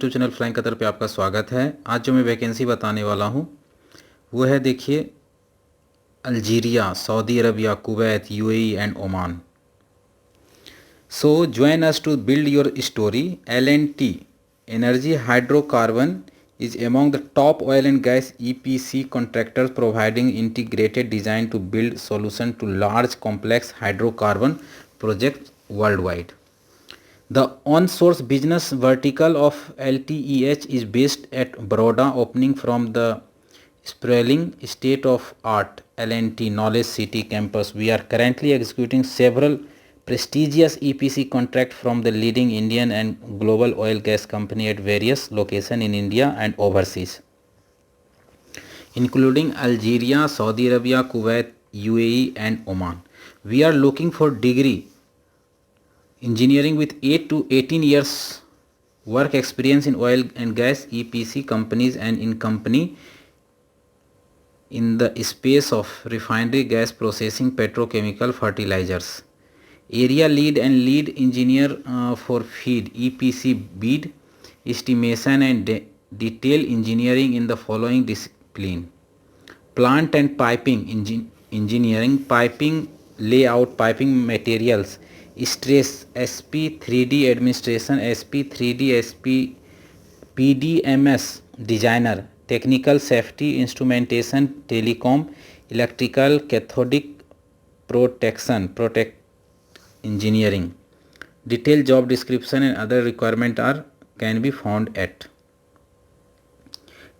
YouTube channel flying Qatar पे आपका स्वागत है। आज जो मैं वैकेंसी बताने वाला हूँ वो है, देखिए, Algeria, Saudi Arabia, Kuwait, UAE and Oman. So join us to build your story. L&T Energy Hydrocarbon is among the top oil and gas EPC contractors providing integrated design to build solution to large complex hydrocarbon projects worldwide. The on-source business vertical of LTEH is based at Baroda, opening from the sprawling state-of-art L&T Knowledge City campus. We are currently executing several prestigious EPC contracts from the leading Indian and global oil gas company at various locations in India and overseas, including Algeria, Saudi Arabia, Kuwait, UAE and Oman. We are looking for degree engineering with 8 to 18 years work experience in oil and gas EPC companies and in company in the space of refinery, gas processing, petrochemical, fertilizers. Area lead and lead engineer for FEED, EPC bid, estimation and detail engineering in the following discipline: plant and piping engineering, piping layout, piping materials, stress, SP 3D administration, SP 3D, SP PDMS designer, technical safety, instrumentation, telecom, electrical, cathodic protection, protect engineering. Detailed job description and other requirement can be found at.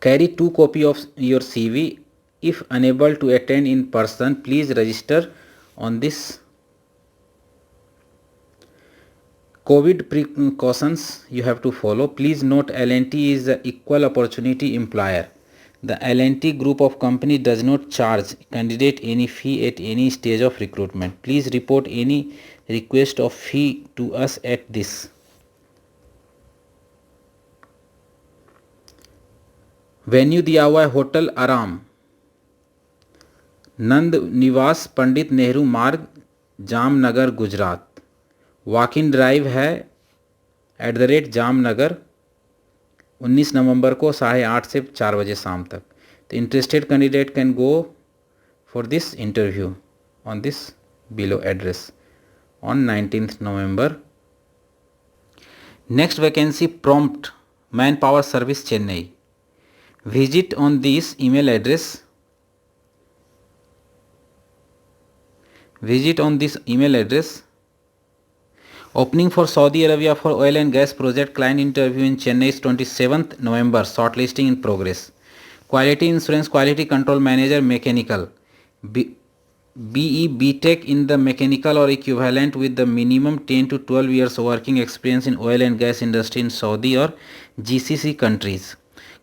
Carry 2 copy of your CV. If unable to attend in person, please register on this. COVID precautions you have to follow. Please note, L&T is an equal opportunity employer. The L&T group of company does not charge candidate any fee at any stage of recruitment. Please report any request of fee to us at this. Venue दिया हुआ है hotel आराम, नंद निवास, पंडित नेहरू मार्ग, Jamnagar, Gujarat. Walk in drive है @जामनगर, 19 नवंबर को 8:30 से 4 बजे शाम तक। तो interested candidate can go for this interview on this below address on 19th November. Next vacancy, prompt manpower service, Chennai. Visit on this email address. Opening for Saudi Arabia for oil and gas project, client interview in Chennai is 27th November. Shortlisting in progress. Quality insurance, quality control manager, mechanical. BE BTech in the mechanical or equivalent with the minimum 10 to 12 years working experience in oil and gas industry in Saudi or GCC countries.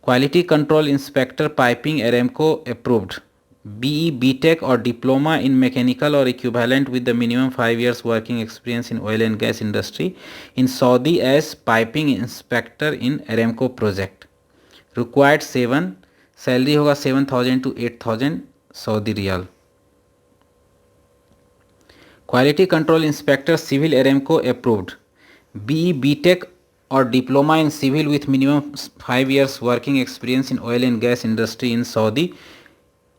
Quality control inspector, piping, Aramco approved. BE BTech or diploma in mechanical or equivalent with the minimum 5 years working experience in oil and gas industry in Saudi as piping inspector in Aramco project. Required 7, salary होगा 7,000 to 8,000 Saudi Riyal. Quality control inspector, civil, Aramco approved. BE BTech or diploma in civil with minimum 5 years working experience in oil and gas industry in Saudi,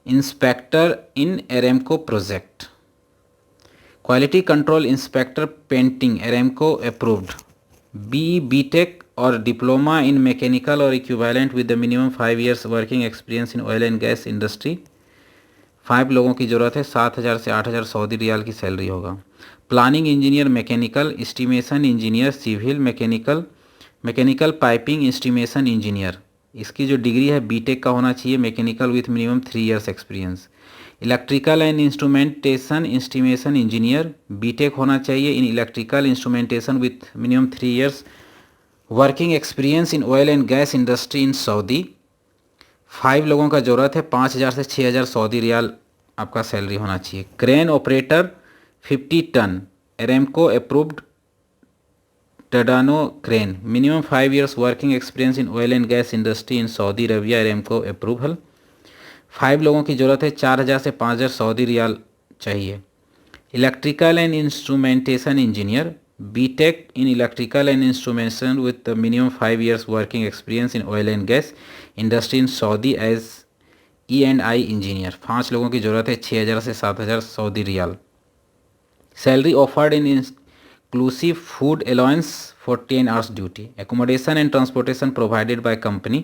inspector in Aramco project. Quality control inspector, painting, Aramco approved. BE BTech or diploma in mechanical or equivalent with the minimum 5 years working experience in oil and gas industry. 5 लोगों की ज़रूरत है। 7,000 से 8,000 Saudi riyal की salary होगा। Planning engineer, mechanical, estimation engineer, civil, mechanical piping estimation engineer. इसकी जो degree है बीटेक का होना चाहिए, mechanical with minimum 3 years experience. Electrical and instrumentation estimation engineer, BTech होना चाहिए in electrical instrumentation with minimum 3 years working experience in oil and gas industry in Saudi. 5 लोगों का ज़रूरत है। 5,000 से 6,000 सऊदी रियाल आपका सैलरी होना चाहिए। Crane operator 50 ton, Aramco approved Tadano crane, minimum 5 years working experience in oil and gas industry in Saudi Arabia, Aramco approval. 5 लोगों की ज़रूरत है। 4,000 से 5,000 सऊदी रियाल चाहिए। Electrical and instrumentation engineer, BTech in electrical and instrumentation with the minimum 5 years working experience in oil and gas industry in Saudi as E&I engineer। 5 लोगों की ज़रूरत है, 6,000 से 7,000 सऊदी रियाल। Salary offered in inclusive food allowance for 10 hours duty, accommodation and transportation provided by company,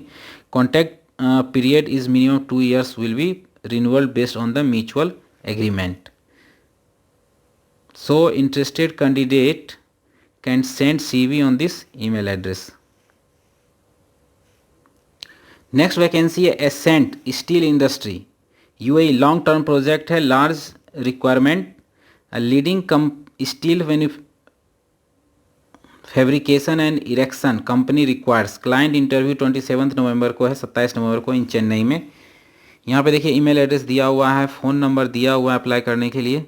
contact period is minimum 2 years, will be renewal based on the mutual agreement। So interested candidate can send CV on this email address। Next vacancy है Ascent steel industry UAE, long term project है, large requirement, leading steel fabrication and erection company requires. Client interview 27 नवंबर को है, 27 नवंबर को इन चेन्नई में। यहाँ पे देखिए ईमेल एड्रेस दिया हुआ है, फ़ोन नंबर दिया हुआ है अप्लाई करने के लिए।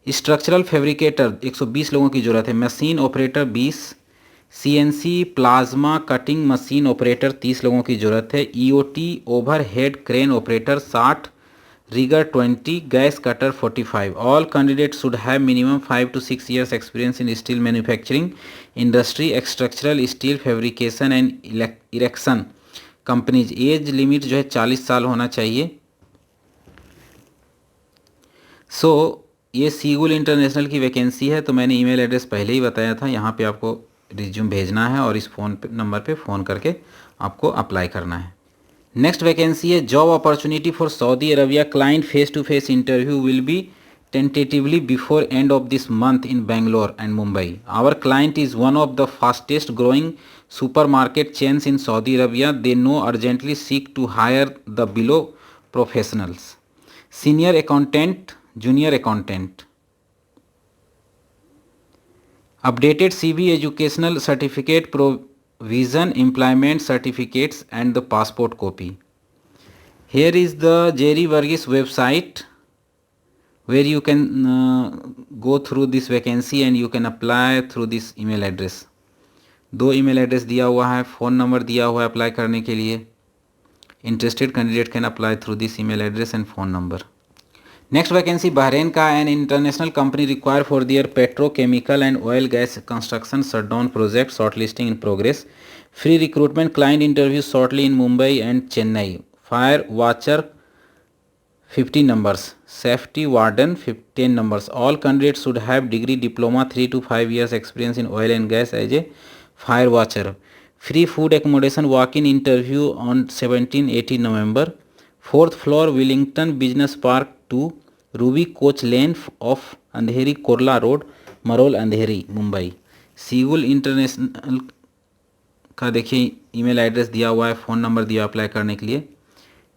स्ट्रक्चरल फैब्रिकेटर 120 लोगों की ज़रूरत है, machine operator 20, CNC plasma cutting machine operator 30 लोगों की ज़रूरत है, EOT overhead crane operator 60, rigger 20, gas cutter 45। All candidate should have minimum 5 to 6 years experience in steel manufacturing industry, structural steel fabrication and erection companies. Age limit जो है 40 साल होना चाहिए। ये सीगुल इंटरनेशनल की वैकेंसी है, तो मैंने ईमेल एड्रेस पहले ही बताया था। यहाँ पे आपको रिज्यूम भेजना है और इस नंबर पे फ़ोन करके आपको अप्लाई करना है। नेक्स्ट वैकेंसी है job opportunity for Saudi Arabia, client face to face interview will be tentatively before end of this month in Bangalore and Mumbai. Our client is one of the fastest growing supermarket chains in Saudi Arabia. They now urgently seek to hire the below professionals, senior accountant, junior accountant. Updated CV, educational certificate, provision employment certificates and the passport copy. Here is the Jerry Varghese website where you can go through this vacancy and you can apply through this email address। 2 email address दिया हुआ है, phone number दिया हुआ है apply करने के लिए। Interested candidate can apply through this email address and phone number. Next vacancy Bahrain का, an international company require for their petrochemical and oil gas construction shutdown project, short listing in progress, free recruitment, client interview shortly in Mumbai and Chennai. Fire watcher 50 numbers, safety warden 10 numbers। All candidate should have degree diploma 3 to 5 years experience in oil and gas age A fire watcher. Free food accommodation, walk in interview on 17-18 November. 4th floor Wellington business park 2, Ruby coach lane off Andheri Kurla road, Marol Andheri, Mumbai. Seagull international का देखिए email address दिया हुआ है, phone number दिया apply करने के लिए,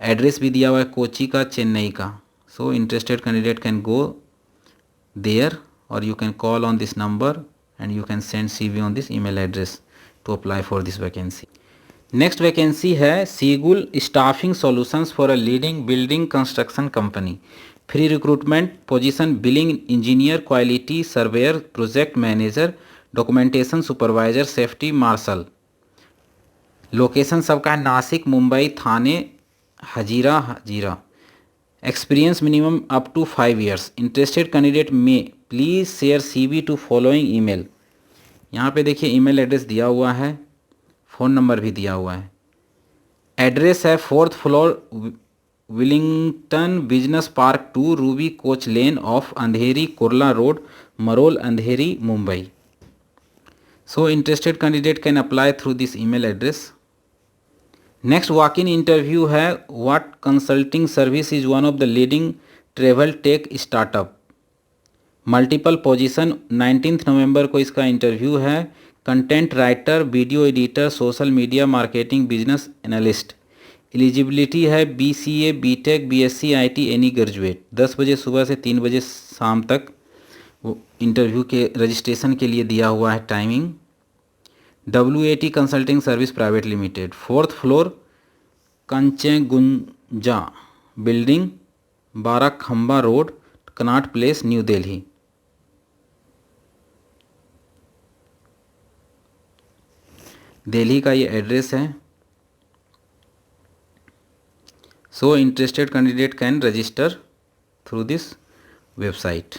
address भी दिया हुआ है कोची का, चेन्नई का। So interested candidate can go there और you can call on this number and you can send CV on this email address to apply for this vacancy. Next vacancy है Seagull staffing solutions for a leading building construction company. Free recruitment position, billing engineer, quality surveyor, project manager, documentation supervisor, safety marshal. Location सबका है Nasik, Mumbai, Thane, Hazira. Experience minimum up to 5 years। Interested candidate में please share CV to following email. यहाँ पे देखिए email address दिया हुआ है, phone number भी दिया हुआ है। एड्रेस है 4th floor Wellington business park 2, Ruby coach lane off Andheri Kurla road, Marol Andheri, Mumbai. So interested candidate can apply through this email address. Next walk in interview है व्हाट consulting service is one of the leading travel tech startup, multiple position. 19 नवंबर को इसका interview है। Content writer, video editor, social media marketing, business analyst. Eligibility है BCA, BTech, BSc, IT, any graduate. 10 बजे सुबह से 3 बजे शाम तक वो इंटरव्यू के रजिस्ट्रेशन के लिए दिया हुआ है timing. WAT consulting service private limited, 4th floor Kanchenjunga building, 12 Khamba road, Connaught place, New Delhi. Delhi का ये एड्रेस है। So interested candidate can register through this website.